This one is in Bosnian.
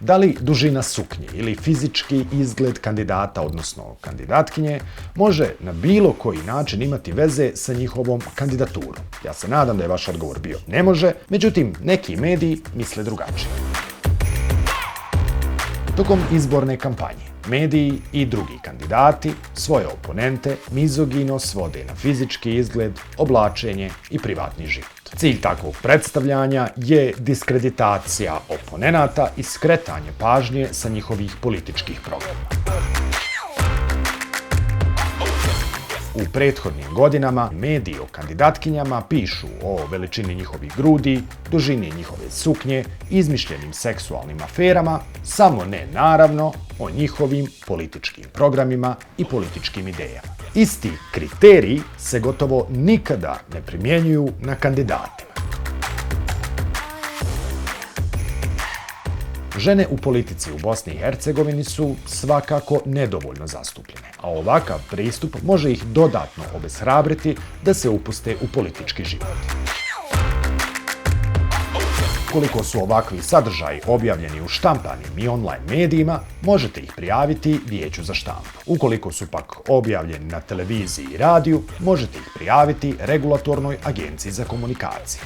Da li dužina suknje ili fizički izgled kandidata, odnosno kandidatkinje, može na bilo koji način imati veze sa njihovom kandidaturom? Ja se nadam da je vaš odgovor bio ne može, međutim, neki mediji misle drugačije. Tokom izborne kampanje, mediji i drugi kandidati svoje oponente mizogino svode na fizički izgled, oblačenje i privatni život. Cilj takvog predstavljanja je diskreditacija oponenata i skretanje pažnje sa njihovih političkih programa. U prethodnim godinama mediji o kandidatkinjama pišu o veličini njihovih grudi, dužini njihove suknje, izmišljenim seksualnim aferama, samo ne naravno o njihovim političkim programima i političkim idejama. Isti kriteriji se gotovo nikada ne primjenjuju na kandidatima. Žene u politici u Bosni i Hercegovini su svakako nedovoljno zastupljene, a ovakav pristup može ih dodatno obeshrabriti da se upuste u politički život. Ukoliko su ovakvi sadržaji objavljeni u štampanim i online medijima, možete ih prijaviti Vijeću za štampu. Ukoliko su pak objavljeni na televiziji i radiju, možete ih prijaviti Regulatornoj agenciji za komunikacije.